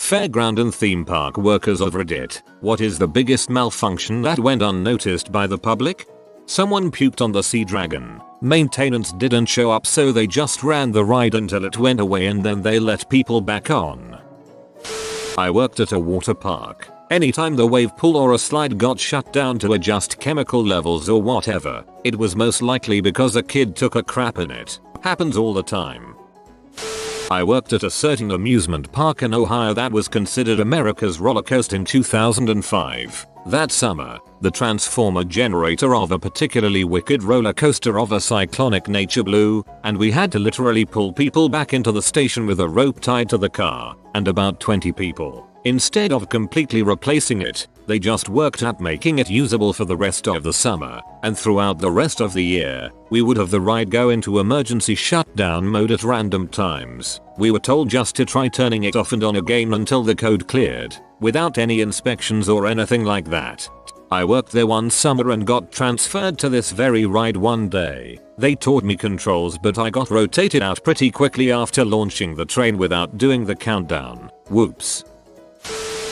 Fairground and theme park workers of Reddit. What is the biggest malfunction that went unnoticed by the public? Someone puked on the Sea Dragon. Maintenance didn't show up, so they just ran the ride until it went away and then they let people back on. I worked at a water park. Anytime the wave pool or a slide got shut down to adjust chemical levels or whatever, it was most likely because a kid took a crap in it. Happens all the time. I worked at a certain amusement park in Ohio that was considered America's roller coaster in 2005. That summer, the transformer generator of a particularly wicked roller coaster of a cyclonic nature blew, and we had to literally pull people back into the station with a rope tied to the car, and about 20 people. Instead of completely replacing it, they just worked at making it usable for the rest of the summer, and throughout the rest of the year, we would have the ride go into emergency shutdown mode at random times. We were told just to try turning it off and on again until the code cleared, without any inspections or anything like that. I worked there one summer and got transferred to this very ride one day. They taught me controls, but I got rotated out pretty quickly after launching the train without doing the countdown. Whoops.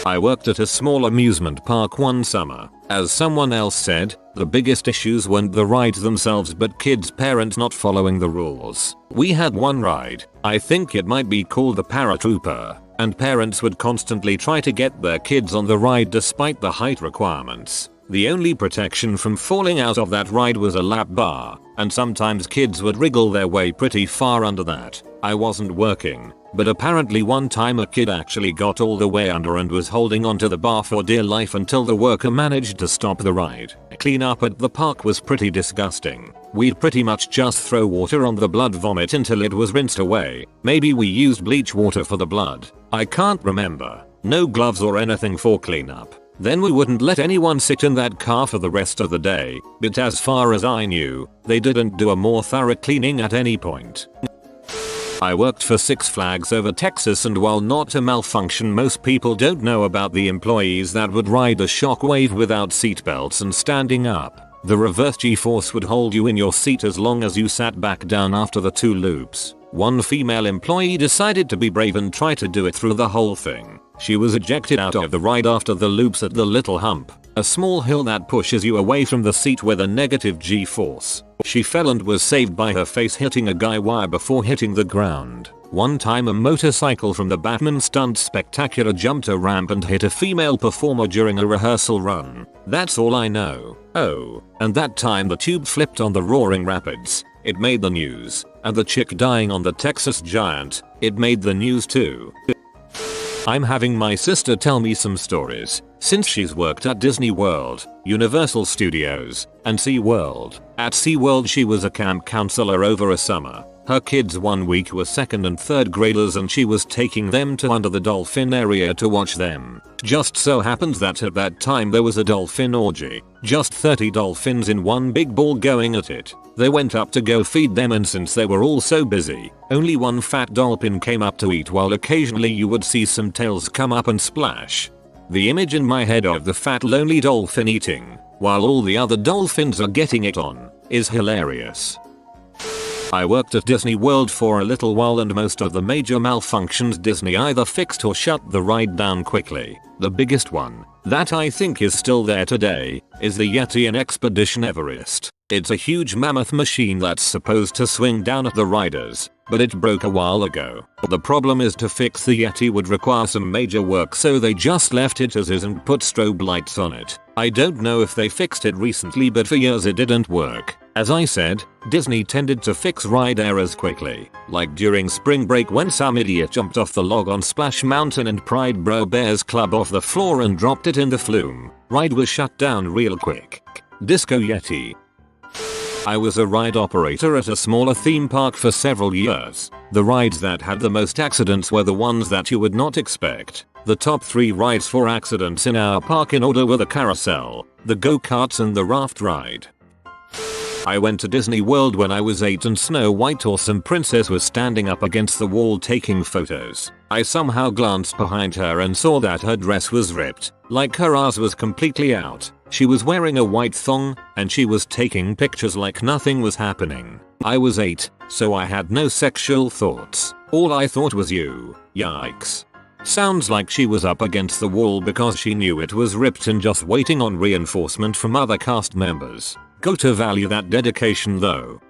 I worked at a small amusement park one summer. As someone else said, the biggest issues weren't the rides themselves but kids' parents not following the rules. We had one ride, I think it might be called the Paratrooper, and parents would constantly try to get their kids on the ride despite the height requirements. The only protection from falling out of that ride was a lap bar, and sometimes kids would wriggle their way pretty far under that. I wasn't working, but apparently one time a kid actually got all the way under and was holding onto the bar for dear life until the worker managed to stop the ride. Cleanup at the park was pretty disgusting. We'd pretty much just throw water on the blood vomit until it was rinsed away. Maybe we used bleach water for the blood. I can't remember. No gloves or anything for cleanup. Then we wouldn't let anyone sit in that car for the rest of the day, but as far as I knew, they didn't do a more thorough cleaning at any point. I worked for Six Flags over Texas, and while not a malfunction, most people don't know about the employees that would ride a shockwave without seatbelts and standing up. The reverse G-force would hold you in your seat as long as you sat back down after the 2 loops. One female employee decided to be brave and try to do it through the whole thing. She was ejected out of the ride after the loops at the Little Hump, a small hill that pushes you away from the seat with a negative G-force. She fell and was saved by her face hitting a guy wire before hitting the ground. One time a motorcycle from the Batman Stunt Spectacular jumped a ramp and hit a female performer during a rehearsal run. That's all I know. Oh, and that time the tube flipped on the Roaring Rapids. It made the news. And the chick dying on the Texas Giant. It made the news too. I'm having my sister tell me some stories, since she's worked at Disney World, Universal Studios, and SeaWorld. At SeaWorld she was a camp counselor over a summer. Her kids one week were 2nd and 3rd graders and she was taking them to under the dolphin area to watch them. Just so happens that at that time there was a dolphin orgy. Just 30 dolphins in one big ball going at it. They went up to go feed them, and since they were all so busy, only one fat dolphin came up to eat, while occasionally you would see some tails come up and splash. The image in my head of the fat lonely dolphin eating, while all the other dolphins are getting it on, is hilarious. I worked at Disney World for a little while, and most of the major malfunctions Disney either fixed or shut the ride down quickly. The biggest one, that I think is still there today, is the Yeti in Expedition Everest. It's a huge mammoth machine that's supposed to swing down at the riders, but it broke a while ago. The problem is to fix the Yeti would require some major work, so they just left it as is and put strobe lights on it. I don't know if they fixed it recently, but for years it didn't work. As I said, Disney tended to fix ride errors quickly, like during spring break when some idiot jumped off the log on Splash Mountain and pried Bro Bear's club off the floor and dropped it in the flume. Ride was shut down real quick. Disco Yeti. I was a ride operator at a smaller theme park for several years. The rides that had the most accidents were the ones that you would not expect. The top 3 rides for accidents in our park in order were the carousel, the go-karts, and the raft ride. I went to Disney World when I was 8 and Snow White Awesome Princess was standing up against the wall taking photos. I somehow glanced behind her and saw that her dress was ripped, like her ass was completely out. She was wearing a white thong, and she was taking pictures like nothing was happening. I was 8, so I had no sexual thoughts. All I thought was you. Yikes. Sounds like she was up against the wall because she knew it was ripped and just waiting on reinforcement from other cast members. Got to value that dedication though.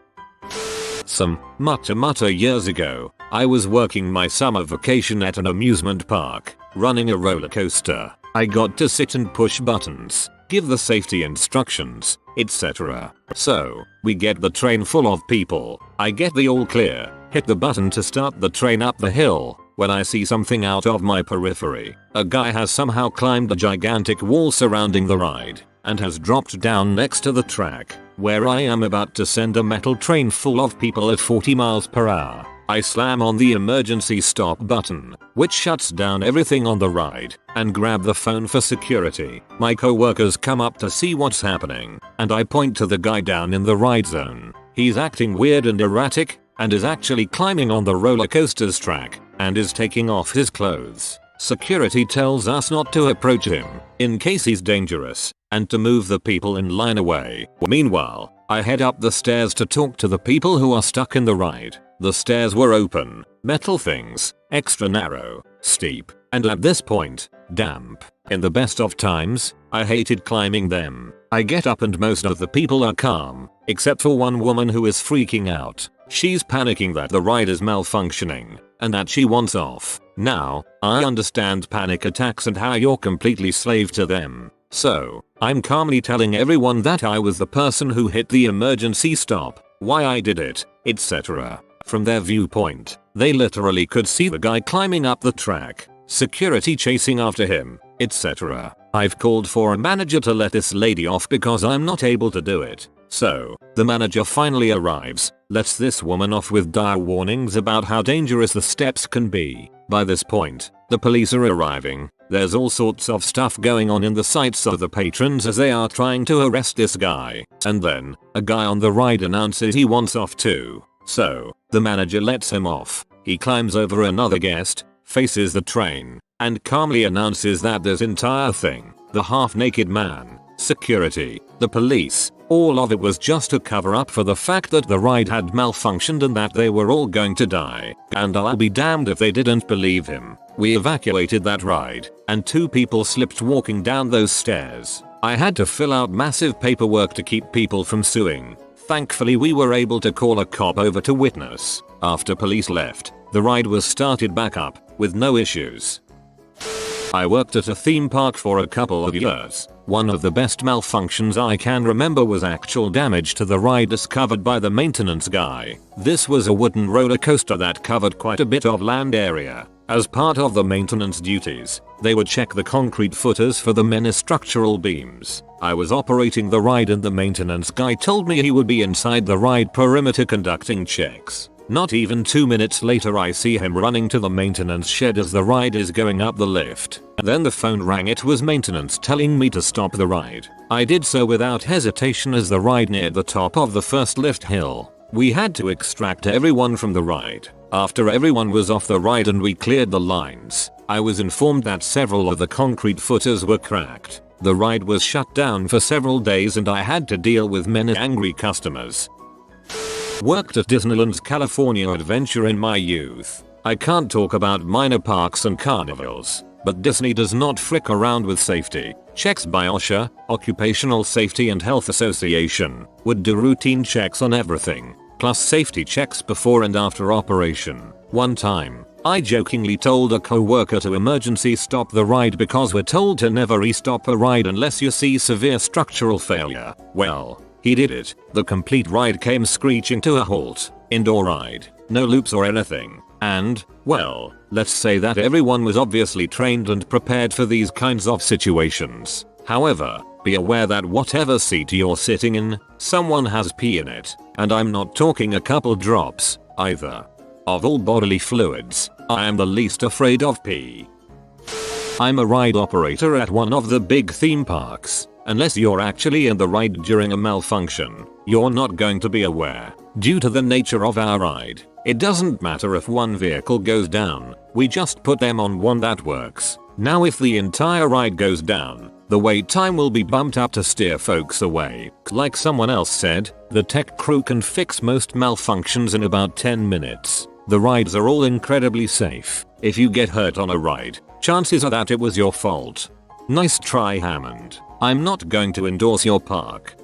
Some mutter years ago, I was working my summer vacation at an amusement park, running a roller coaster. I got to sit and push buttons, give the safety instructions, etc. So, we get the train full of people. I get the all clear, hit the button to start the train up the hill, when I see something out of my periphery. A guy has somehow climbed a gigantic wall surrounding the ride, and has dropped down next to the track, where I am about to send a metal train full of people at 40 miles per hour. I slam on the emergency stop button, which shuts down everything on the ride, and grab the phone for security. My coworkers come up to see what's happening, and I point to the guy down in the ride zone. He's acting weird and erratic, and is actually climbing on the roller coaster's track, and is taking off his clothes. Security tells us not to approach him, in case he's dangerous, and to move the people in line away. Meanwhile, I head up the stairs to talk to the people who are stuck in the ride. The stairs were open, metal things, extra narrow, steep, and at this point, damp. In the best of times, I hated climbing them. I get up and most of the people are calm, except for one woman who is freaking out. She's panicking that the ride is malfunctioning, and that she wants off. Now, I understand panic attacks and how you're completely slave to them. So, I'm calmly telling everyone that I was the person who hit the emergency stop, why I did it, etc. From their viewpoint, they literally could see the guy climbing up the track, security chasing after him, etc. I've called for a manager to let this lady off because I'm not able to do it. So, the manager finally arrives, lets this woman off with dire warnings about how dangerous the steps can be. By this point, the police are arriving. There's all sorts of stuff going on in the sights of the patrons as they are trying to arrest this guy. And then, a guy on the ride announces he wants off too. So, the manager lets him off. He climbs over another guest, faces the train, and calmly announces that this entire thing, the half-naked man, security, the police, all of it was just a cover up for the fact that the ride had malfunctioned and that they were all going to die. And I'll be damned if they didn't believe him. We evacuated that ride, and 2 people slipped walking down those stairs. I had to fill out massive paperwork to keep people from suing. Thankfully we were able to call a cop over to witness. After police left, the ride was started back up, with no issues. I worked at a theme park for a couple of years. One of the best malfunctions I can remember was actual damage to the ride discovered by the maintenance guy. This was a wooden roller coaster that covered quite a bit of land area. As part of the maintenance duties, they would check the concrete footers for the many structural beams. I was operating the ride and the maintenance guy told me he would be inside the ride perimeter conducting checks. Not even 2 minutes later I see him running to the maintenance shed as the ride is going up the lift. Then the phone rang. It was maintenance telling me to stop the ride. I did so without hesitation as the ride neared the top of the first lift hill. We had to extract everyone from the ride. After everyone was off the ride and we cleared the lines, I was informed that several of the concrete footers were cracked. The ride was shut down for several days and I had to deal with many angry customers. Worked at Disneyland's California Adventure in my youth. I can't talk about minor parks and carnivals, but Disney does not frick around with safety. Checks by OSHA, Occupational Safety and Health Association, would do routine checks on everything, plus safety checks before and after operation. One time, I jokingly told a coworker to emergency stop the ride because we're told to never restop a ride unless you see severe structural failure. Well, he did it. The complete ride came screeching to a halt. Indoor ride, no loops or anything. And, well, let's say that everyone was obviously trained and prepared for these kinds of situations. However, be aware that whatever seat you're sitting in, someone has pee in it. And I'm not talking a couple drops, either. Of all bodily fluids, I am the least afraid of pee. I'm a ride operator at one of the big theme parks. Unless you're actually in the ride during a malfunction, you're not going to be aware. Due to the nature of our ride, it doesn't matter if one vehicle goes down, we just put them on one that works. Now if the entire ride goes down, the wait time will be bumped up to steer folks away. Like someone else said, the tech crew can fix most malfunctions in about 10 minutes. The rides are all incredibly safe. If you get hurt on a ride, chances are that it was your fault. Nice try, Hammond. I'm not going to endorse your park.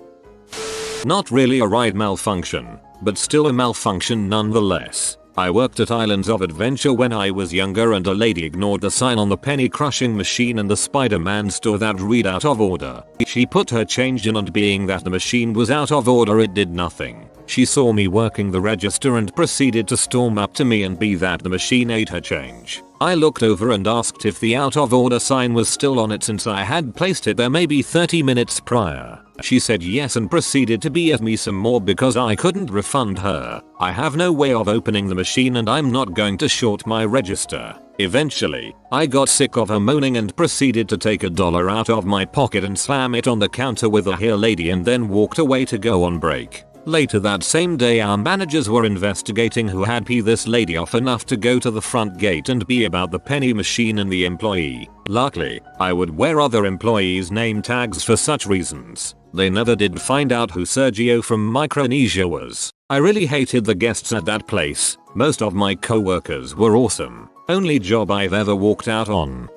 Not really a ride malfunction, but still a malfunction nonetheless. I worked at Islands of Adventure when I was younger, and a lady ignored the sign on the penny crushing machine in the Spider-Man store that read out of order. She put her change in, and being that the machine was out of order, it did nothing. She saw me working the register and proceeded to storm up to me and be that the machine ate her change. I looked over and asked if the out of order sign was still on it since I had placed it there maybe 30 minutes prior. She said yes and proceeded to BS me some more because I couldn't refund her. I have no way of opening the machine and I'm not going to short my register. Eventually, I got sick of her moaning and proceeded to take $1 out of my pocket and slam it on the counter with a "Here lady," and then walked away to go on break. Later that same day, our managers were investigating who had pissed this lady off enough to go to the front gate and be about the penny machine and the employee. Luckily, I would wear other employees' name tags for such reasons. They never did find out who Sergio from Micronesia was. I really hated the guests at that place. Most of my co-workers were awesome. Only job I've ever walked out on.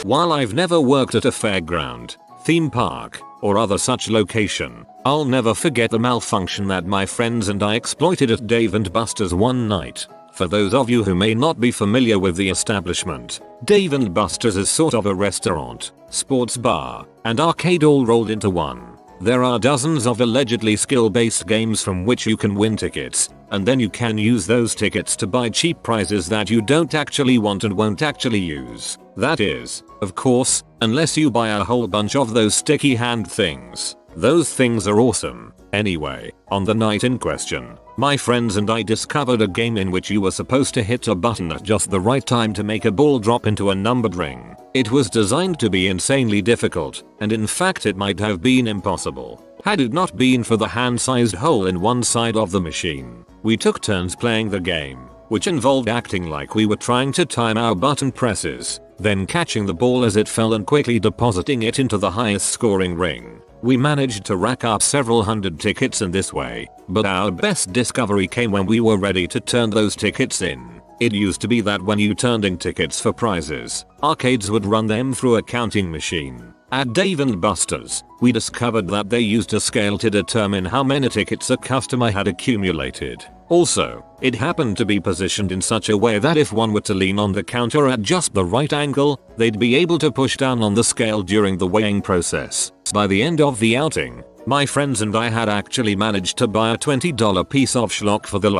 While I've never worked at a fairground, theme park, or other such location, I'll never forget the malfunction that my friends and I exploited at Dave & Buster's one night. For those of you who may not be familiar with the establishment, Dave & Buster's is sort of a restaurant, sports bar, and arcade all rolled into one. There are dozens of allegedly skill-based games from which you can win tickets, and then you can use those tickets to buy cheap prizes that you don't actually want and won't actually use. That is, of course, unless you buy a whole bunch of those sticky hand things. Those things are awesome. Anyway, on the night in question, my friends and I discovered a game in which you were supposed to hit a button at just the right time to make a ball drop into a numbered ring. It was designed to be insanely difficult, and in fact it might have been impossible, had it not been for the hand-sized hole in one side of the machine. We took turns playing the game, which involved acting like we were trying to time our button presses, then catching the ball as it fell and quickly depositing it into the highest scoring ring. We managed to rack up several hundred tickets in this way, but our best discovery came when we were ready to turn those tickets in. It used to be that when you turned in tickets for prizes, arcades would run them through a counting machine. At Dave & Buster's, we discovered that they used a scale to determine how many tickets a customer had accumulated. Also, it happened to be positioned in such a way that if one were to lean on the counter at just the right angle, they'd be able to push down on the scale during the weighing process. By the end of the outing, my friends and I had actually managed to buy a $20 piece of schlock for the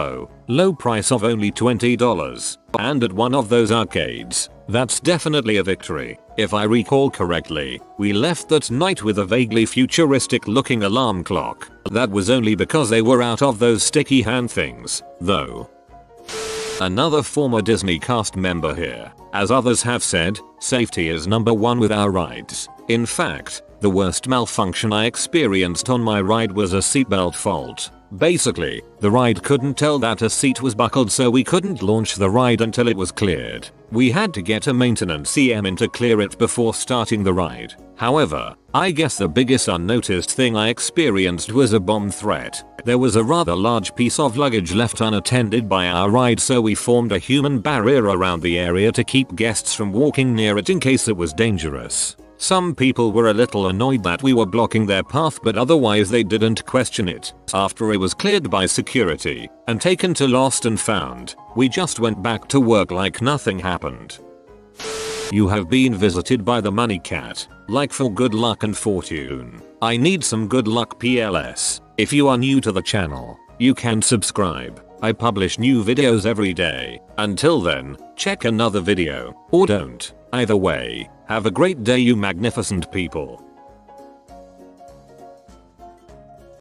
low price of only $20. And at one of those arcades, that's definitely a victory. If I recall correctly, we left that night with a vaguely futuristic looking alarm clock. That was only because they were out of those sticky hand things, though. Another former Disney cast member here. As others have said, safety is number one with our rides. In fact, the worst malfunction I experienced on my ride was a seatbelt fault. Basically, the ride couldn't tell that a seat was buckled, so we couldn't launch the ride until it was cleared. We had to get a maintenance CM in to clear it before starting the ride. However, I guess the biggest unnoticed thing I experienced was a bomb threat. There was a rather large piece of luggage left unattended by our ride, so we formed a human barrier around the area to keep guests from walking near it in case it was dangerous. Some people were a little annoyed that we were blocking their path, but otherwise they didn't question it. After it was cleared by security and taken to Lost and Found, we just went back to work like nothing happened. You have been visited by the money cat, like for good luck and fortune. I need some good luck PLS. If you are new to the channel, you can subscribe. I publish new videos every day. Until then, check another video, or don't. Either way, have a great day, you magnificent people.